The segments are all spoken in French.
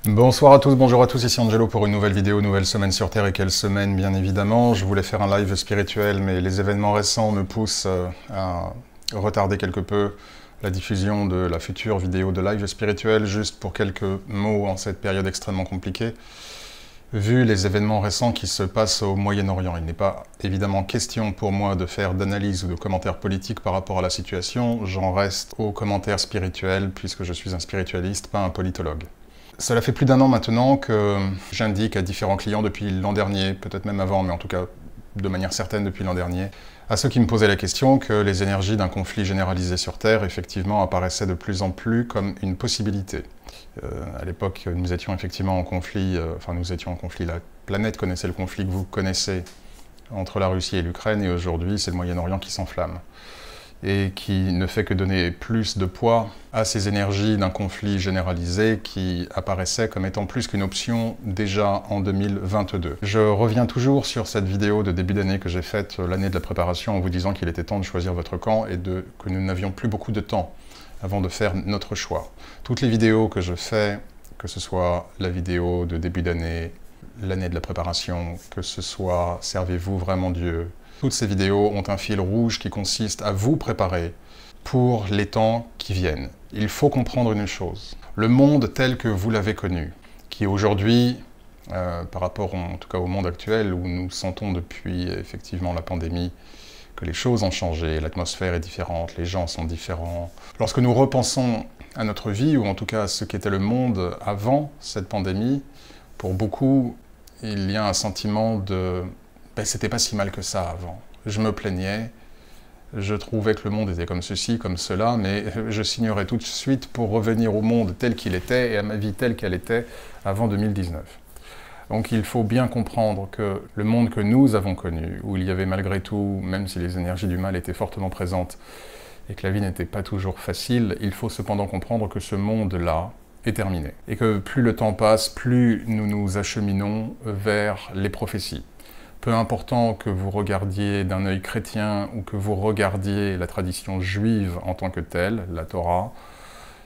Bonsoir à tous, bonjour à tous, ici Angelo pour une nouvelle vidéo, nouvelle semaine sur Terre. Et quelle semaine, bien évidemment. Je voulais faire un live spirituel, mais les événements récents me poussent à retarder quelque peu la diffusion de la future vidéo de live spirituel, juste pour quelques mots en cette période extrêmement compliquée. Vu les événements récents qui se passent au Moyen-Orient, il n'est pas évidemment question pour moi de faire d'analyse ou de commentaires politiques par rapport à la situation. J'en reste aux commentaires spirituels, puisque je suis un spiritualiste, pas un politologue. Cela fait plus d'un an maintenant que j'indique à différents clients depuis l'an dernier, peut-être même avant, mais en tout cas de manière certaine depuis l'an dernier, à ceux qui me posaient la question que les énergies d'un conflit généralisé sur Terre, effectivement, apparaissaient de plus en plus comme une possibilité. À l'époque, nous étions effectivement en conflit, la planète connaissait le conflit que vous connaissez entre la Russie et l'Ukraine, et aujourd'hui, c'est le Moyen-Orient qui s'enflamme et qui ne fait que donner plus de poids à ces énergies d'un conflit généralisé qui apparaissait comme étant plus qu'une option déjà en 2022. Je reviens toujours sur cette vidéo de début d'année que j'ai faite l'année de la préparation en vous disant qu'il était temps de choisir votre camp et que nous n'avions plus beaucoup de temps avant de faire notre choix. Toutes les vidéos que je fais, que ce soit la vidéo de début d'année, l'année de la préparation, que ce soit « Servez-vous vraiment Dieu », toutes ces vidéos ont un fil rouge qui consiste à vous préparer pour les temps qui viennent. Il faut comprendre une chose. Le monde tel que vous l'avez connu, qui aujourd'hui, par rapport en tout cas au monde actuel, où nous sentons depuis effectivement la pandémie que les choses ont changé, l'atmosphère est différente, les gens sont différents. Lorsque nous repensons à notre vie, ou en tout cas à ce qu'était le monde avant cette pandémie, pour beaucoup, il y a un sentiment de c'était pas si mal que ça avant. Je me plaignais, je trouvais que le monde était comme ceci, comme cela, mais je signerais tout de suite pour revenir au monde tel qu'il était et à ma vie telle qu'elle était avant 2019. Donc il faut bien comprendre que le monde que nous avons connu, où il y avait malgré tout, même si les énergies du mal étaient fortement présentes et que la vie n'était pas toujours facile, il faut cependant comprendre que ce monde-là est terminé. Et que plus le temps passe, plus nous nous acheminons vers les prophéties. Peu important que vous regardiez d'un œil chrétien ou que vous regardiez la tradition juive en tant que telle, la Torah,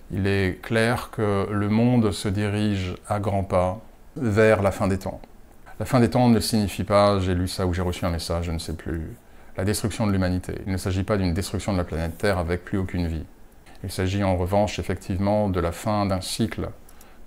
il est clair que le monde se dirige à grands pas vers la fin des temps. La fin des temps ne signifie pas, j'ai lu ça ou j'ai reçu un message, je ne sais plus, la destruction de l'humanité. Il ne s'agit pas d'une destruction de la planète Terre avec plus aucune vie. Il s'agit en revanche effectivement de la fin d'un cycle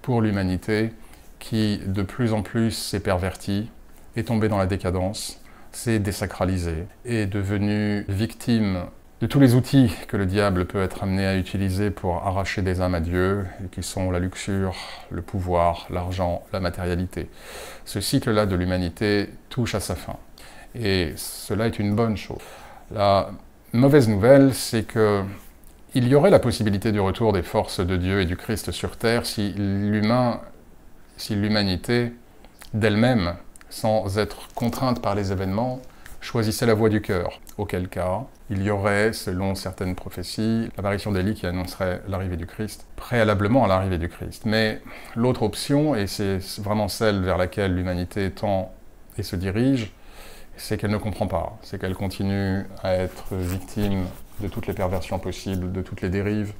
pour l'humanité qui de plus en plus s'est perverti, est tombé dans la décadence, s'est désacralisé, est devenu victime de tous les outils que le diable peut être amené à utiliser pour arracher des âmes à Dieu, et qui sont la luxure, le pouvoir, l'argent, la matérialité. Ce cycle-là de l'humanité touche à sa fin, et cela est une bonne chose. La mauvaise nouvelle, c'est que il y aurait la possibilité du retour des forces de Dieu et du Christ sur Terre si l'humanité d'elle-même, sans être contrainte par les événements, choisissait la voie du cœur. Auquel cas, il y aurait, selon certaines prophéties, l'apparition d'Élie qui annoncerait l'arrivée du Christ, préalablement à l'arrivée du Christ. Mais l'autre option, et c'est vraiment celle vers laquelle l'humanité tend et se dirige, c'est qu'elle ne comprend pas, c'est qu'elle continue à être victime de toutes les perversions possibles, de toutes les dérives,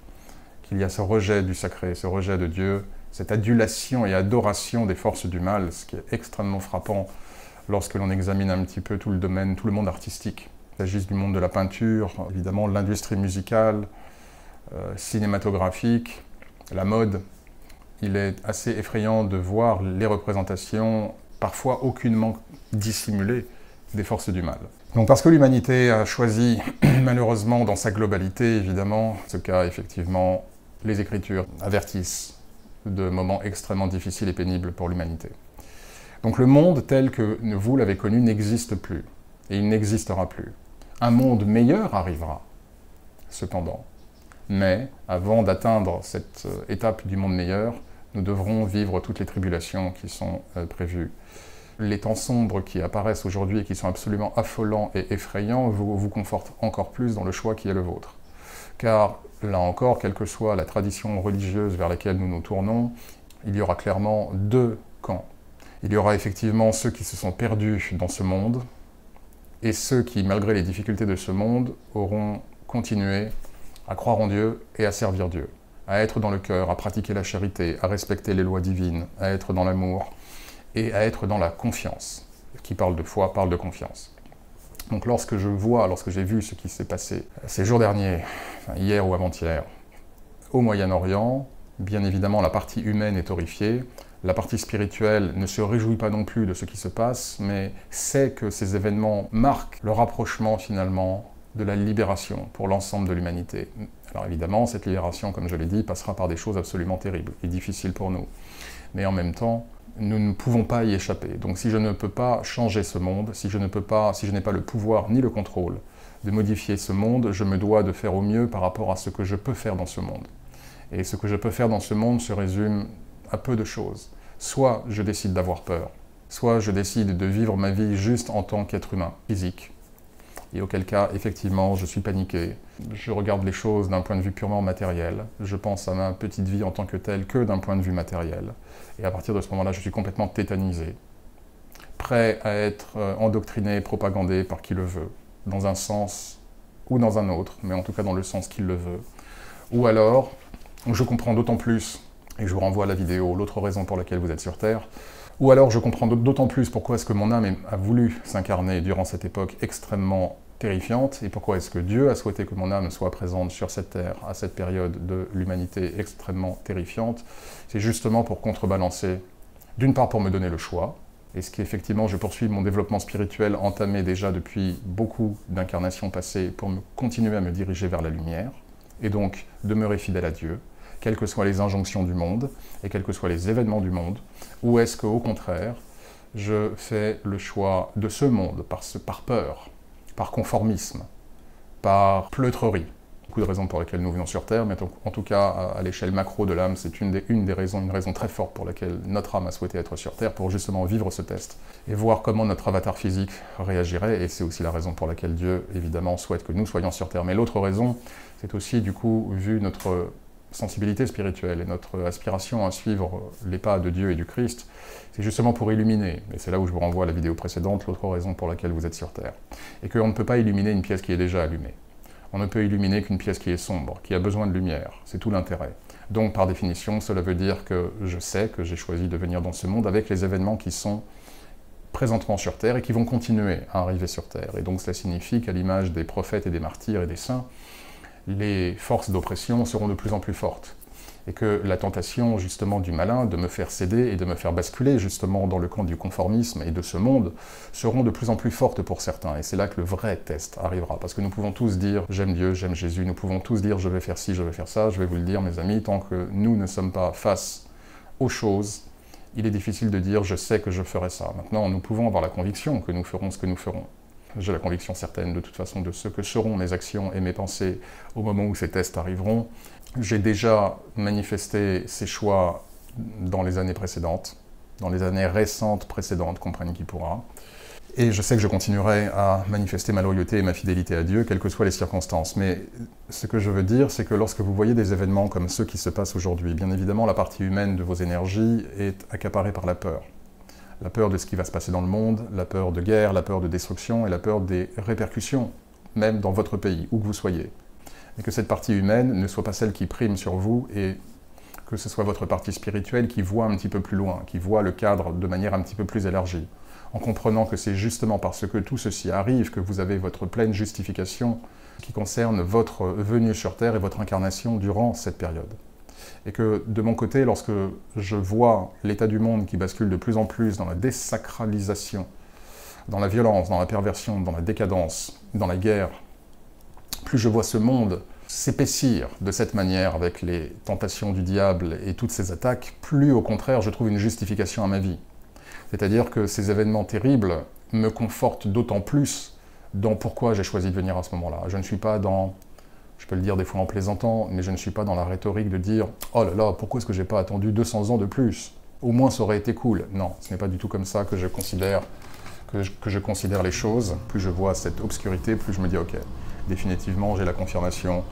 qu'il y a ce rejet du sacré, ce rejet de Dieu, cette adulation et adoration des forces du mal, ce qui est extrêmement frappant lorsque l'on examine un petit peu tout le domaine, tout le monde artistique. Il s'agisse du monde de la peinture, évidemment l'industrie musicale, cinématographique, la mode. Il est assez effrayant de voir les représentations, parfois aucunement dissimulées, des forces du mal. Donc parce que l'humanité a choisi, malheureusement dans sa globalité évidemment, ce cas effectivement, les Écritures avertissent de moments extrêmement difficiles et pénibles pour l'humanité. Donc le monde tel que vous l'avez connu n'existe plus, et il n'existera plus. Un monde meilleur arrivera, cependant. Mais avant d'atteindre cette étape du monde meilleur, nous devrons vivre toutes les tribulations qui sont prévues. Les temps sombres qui apparaissent aujourd'hui et qui sont absolument affolants et effrayants vous confortent encore plus dans le choix qui est le vôtre. Car là encore, quelle que soit la tradition religieuse vers laquelle nous nous tournons, il y aura clairement deux camps. Il y aura effectivement ceux qui se sont perdus dans ce monde, et ceux qui, malgré les difficultés de ce monde, auront continué à croire en Dieu et à servir Dieu. à être dans le cœur, à pratiquer la charité, à respecter les lois divines, à être dans l'amour et à être dans la confiance. Qui parle de foi parle de confiance. Donc lorsque j'ai vu ce qui s'est passé ces jours derniers, hier ou avant-hier, au Moyen-Orient, bien évidemment la partie humaine est horrifiée, la partie spirituelle ne se réjouit pas non plus de ce qui se passe, mais sait que ces événements marquent le rapprochement finalement de la libération pour l'ensemble de l'humanité. Alors évidemment, cette libération, comme je l'ai dit, passera par des choses absolument terribles et difficiles pour nous. Mais en même temps, nous ne pouvons pas y échapper. Donc si je ne peux pas changer ce monde, si je n'ai pas le pouvoir ni le contrôle de modifier ce monde, je me dois de faire au mieux par rapport à ce que je peux faire dans ce monde. Et ce que je peux faire dans ce monde se résume à peu de choses. Soit je décide d'avoir peur, soit je décide de vivre ma vie juste en tant qu'être humain, physique. Et auquel cas, effectivement, je suis paniqué. Je regarde les choses d'un point de vue purement matériel. Je pense à ma petite vie en tant que telle que d'un point de vue matériel. Et à partir de ce moment-là, je suis complètement tétanisé, prêt à être endoctriné, propagandé par qui le veut, dans un sens ou dans un autre, mais en tout cas dans le sens qu'il le veut. Ou alors, je comprends d'autant plus, et je vous renvoie à la vidéo, l'autre raison pour laquelle vous êtes sur Terre, ou alors je comprends d'autant plus pourquoi est-ce que mon âme a voulu s'incarner durant cette époque extrêmement terrifiante, et pourquoi est-ce que Dieu a souhaité que mon âme soit présente sur cette terre à cette période de l'humanité extrêmement terrifiante. C'est justement pour contrebalancer, d'une part pour me donner le choix, et ce qui effectivement je poursuis mon développement spirituel entamé déjà depuis beaucoup d'incarnations passées pour continuer à me diriger vers la lumière, et donc demeurer fidèle à Dieu, quelles que soient les injonctions du monde, et quels que soient les événements du monde, ou est-ce qu'au contraire, je fais le choix de ce monde par peur, par conformisme, par pleutrerie. Beaucoup de raisons pour lesquelles nous venons sur Terre, mais en tout cas, à l'échelle macro de l'âme, c'est une raison très forte pour laquelle notre âme a souhaité être sur Terre, pour justement vivre ce test, et voir comment notre avatar physique réagirait, et c'est aussi la raison pour laquelle Dieu, évidemment, souhaite que nous soyons sur Terre. Mais l'autre raison, c'est aussi, du coup, vu notre sensibilité spirituelle et notre aspiration à suivre les pas de Dieu et du Christ, c'est justement pour illuminer, et c'est là où je vous renvoie à la vidéo précédente, l'autre raison pour laquelle vous êtes sur Terre, et qu'on ne peut pas illuminer une pièce qui est déjà allumée. On ne peut illuminer qu'une pièce qui est sombre, qui a besoin de lumière, c'est tout l'intérêt. Donc par définition, cela veut dire que je sais que j'ai choisi de venir dans ce monde avec les événements qui sont présentement sur Terre et qui vont continuer à arriver sur Terre. Et donc cela signifie qu'à l'image des prophètes et des martyrs et des saints, les forces d'oppression seront de plus en plus fortes. Et que la tentation, justement, du malin de me faire céder et de me faire basculer, justement, dans le camp du conformisme et de ce monde, seront de plus en plus fortes pour certains. Et c'est là que le vrai test arrivera. Parce que nous pouvons tous dire « j'aime Dieu, j'aime Jésus », nous pouvons tous dire « je vais faire ci, je vais faire ça », je vais vous le dire, mes amis, tant que nous ne sommes pas face aux choses, il est difficile de dire « je sais que je ferai ça ». Maintenant, nous pouvons avoir la conviction que nous ferons ce que nous ferons. J'ai la conviction certaine, de toute façon, de ce que seront mes actions et mes pensées au moment où ces tests arriveront. J'ai déjà manifesté ces choix dans les années précédentes, dans les années récentes précédentes, comprenne qui pourra. Et je sais que je continuerai à manifester ma loyauté et ma fidélité à Dieu, quelles que soient les circonstances. Mais ce que je veux dire, c'est que lorsque vous voyez des événements comme ceux qui se passent aujourd'hui, bien évidemment, la partie humaine de vos énergies est accaparée par la peur. La peur de ce qui va se passer dans le monde, la peur de guerre, la peur de destruction et la peur des répercussions, même dans votre pays, où que vous soyez. Et que cette partie humaine ne soit pas celle qui prime sur vous et que ce soit votre partie spirituelle qui voit un petit peu plus loin, qui voit le cadre de manière un petit peu plus élargie, en comprenant que c'est justement parce que tout ceci arrive que vous avez votre pleine justification qui concerne votre venue sur Terre et votre incarnation durant cette période. Et que de mon côté, lorsque je vois l'état du monde qui bascule de plus en plus dans la désacralisation, dans la violence, dans la perversion, dans la décadence, dans la guerre, plus je vois ce monde s'épaissir de cette manière avec les tentations du diable et toutes ces attaques, plus au contraire je trouve une justification à ma vie. C'est-à-dire que ces événements terribles me confortent d'autant plus dans pourquoi j'ai choisi de venir à ce moment-là. Je ne suis pas dans, je peux le dire des fois en plaisantant, mais je ne suis pas dans la rhétorique de dire « Oh là là, pourquoi est-ce que j'ai pas attendu 200 ans de plus? Au moins ça aurait été cool. » Non, ce n'est pas du tout comme ça que je considère les choses. Plus je vois cette obscurité, plus je me dis « Ok, définitivement, j'ai la confirmation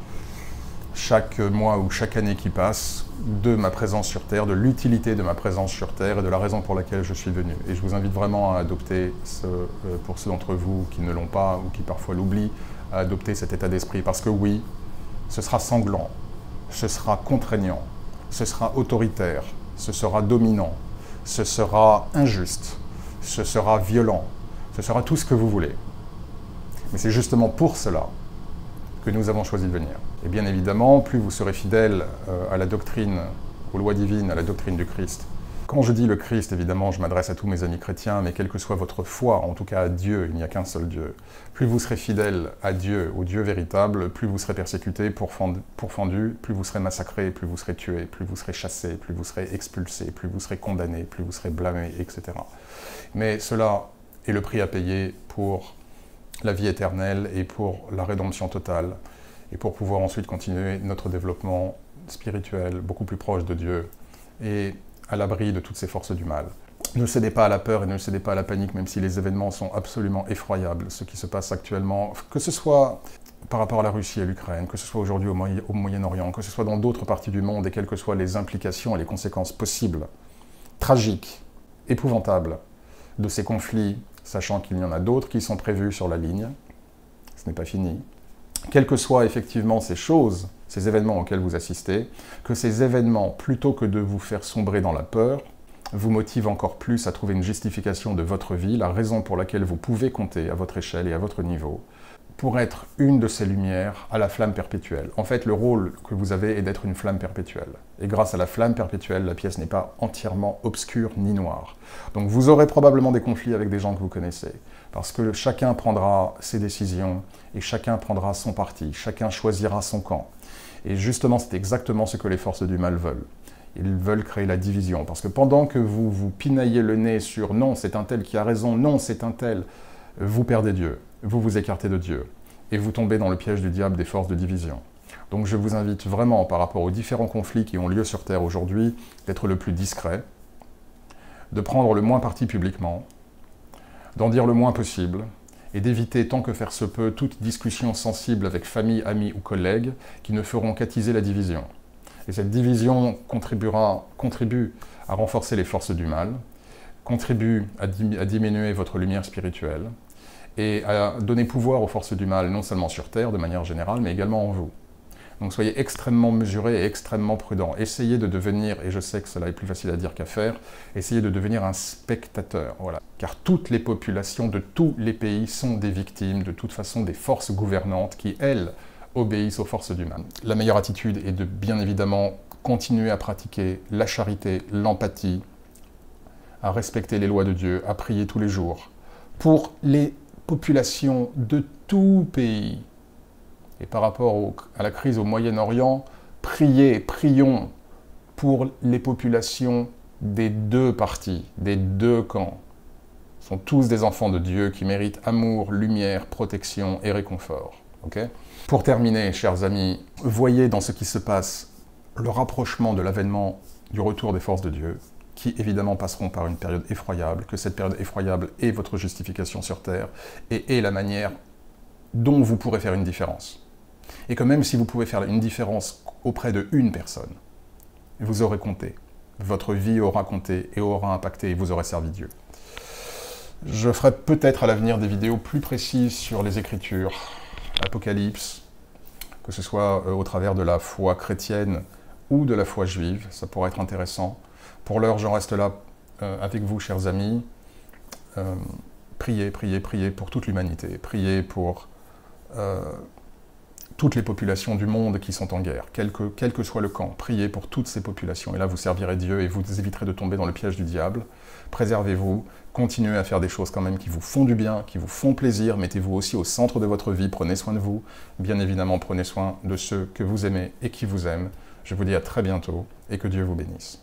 chaque mois ou chaque année qui passe de ma présence sur Terre, de l'utilité de ma présence sur Terre et de la raison pour laquelle je suis venu. » Et je vous invite vraiment à adopter, pour ceux d'entre vous qui ne l'ont pas ou qui parfois l'oublient, à adopter cet état d'esprit. Parce que oui, ce sera sanglant, ce sera contraignant, ce sera autoritaire, ce sera dominant, ce sera injuste, ce sera violent, ce sera tout ce que vous voulez. Mais c'est justement pour cela que nous avons choisi de venir. Et bien évidemment, plus vous serez fidèle à la doctrine, aux lois divines, à la doctrine du Christ. Quand je dis le Christ, évidemment, je m'adresse à tous mes amis chrétiens, mais quelle que soit votre foi, en tout cas à Dieu, il n'y a qu'un seul Dieu. Plus vous serez fidèle à Dieu, au Dieu véritable, plus vous serez persécuté, pourfendu, plus vous serez massacré, plus vous serez tué, plus vous serez chassé, plus vous serez expulsé, plus vous serez condamné, plus vous serez blâmé, etc. Mais cela est le prix à payer pour la vie éternelle et pour la rédemption totale, et pour pouvoir ensuite continuer notre développement spirituel beaucoup plus proche de Dieu et à l'abri de toutes ces forces du mal. Ne cédez pas à la peur et ne cédez pas à la panique, même si les événements sont absolument effroyables, ce qui se passe actuellement, que ce soit par rapport à la Russie et l'Ukraine, que ce soit aujourd'hui au Moyen-Orient, que ce soit dans d'autres parties du monde, et quelles que soient les implications et les conséquences possibles, tragiques, épouvantables, de ces conflits, sachant qu'il y en a d'autres qui sont prévus sur la ligne, ce n'est pas fini. Quelles que soient effectivement ces choses, ces événements auxquels vous assistez, que ces événements, plutôt que de vous faire sombrer dans la peur, vous motivent encore plus à trouver une justification de votre vie, la raison pour laquelle vous pouvez compter à votre échelle et à votre niveau, pour être une de ces lumières à la flamme perpétuelle. En fait, le rôle que vous avez est d'être une flamme perpétuelle. Et grâce à la flamme perpétuelle, la pièce n'est pas entièrement obscure ni noire. Donc vous aurez probablement des conflits avec des gens que vous connaissez, parce que chacun prendra ses décisions, et chacun prendra son parti, chacun choisira son camp. Et justement, c'est exactement ce que les forces du mal veulent. Ils veulent créer la division, parce que pendant que vous vous pinaillez le nez sur « non, c'est un tel qui a raison, non, c'est un tel », vous perdez Dieu, vous vous écartez de Dieu, et vous tombez dans le piège du diable des forces de division. Donc je vous invite vraiment, par rapport aux différents conflits qui ont lieu sur Terre aujourd'hui, d'être le plus discret, de prendre le moins parti publiquement, d'en dire le moins possible, et d'éviter tant que faire se peut toute discussion sensible avec famille, amis ou collègues qui ne feront qu'attiser la division. Et cette division contribue à renforcer les forces du mal, contribue à diminuer votre lumière spirituelle et à donner pouvoir aux forces du mal, non seulement sur Terre de manière générale, mais également en vous. Donc soyez extrêmement mesurés et extrêmement prudents. Essayez de devenir, et je sais que cela est plus facile à dire qu'à faire, essayez de devenir un spectateur. Voilà. Car toutes les populations de tous les pays sont des victimes, de toute façon, des forces gouvernantes qui, elles, obéissent aux forces du mal. La meilleure attitude est de, bien évidemment, continuer à pratiquer la charité, l'empathie, à respecter les lois de Dieu, à prier tous les jours, pour les populations de tout pays. Et par rapport à la crise au Moyen-Orient, prions pour les populations des deux parties, des deux camps. Ce sont tous des enfants de Dieu qui méritent amour, lumière, protection et réconfort. Okay ? Pour terminer, chers amis, voyez dans ce qui se passe le rapprochement de l'avènement du retour des forces de Dieu, qui évidemment passeront par une période effroyable, que cette période effroyable est votre justification sur Terre, et est la manière dont vous pourrez faire une différence. Et que même si vous pouvez faire une différence auprès de une personne, vous aurez compté. Votre vie aura compté et aura impacté et vous aurez servi Dieu. Je ferai peut-être à l'avenir des vidéos plus précises sur les Écritures, l'Apocalypse, que ce soit au travers de la foi chrétienne ou de la foi juive, ça pourrait être intéressant. Pour l'heure, j'en reste là avec vous, chers amis. Priez pour toute l'humanité. Priez pour toutes les populations du monde qui sont en guerre, quel que soit le camp. Priez pour toutes ces populations. Et là, vous servirez Dieu et vous éviterez de tomber dans le piège du diable. Préservez-vous. Continuez à faire des choses quand même qui vous font du bien, qui vous font plaisir. Mettez-vous aussi au centre de votre vie. Prenez soin de vous. Bien évidemment, prenez soin de ceux que vous aimez et qui vous aiment. Je vous dis à très bientôt et que Dieu vous bénisse.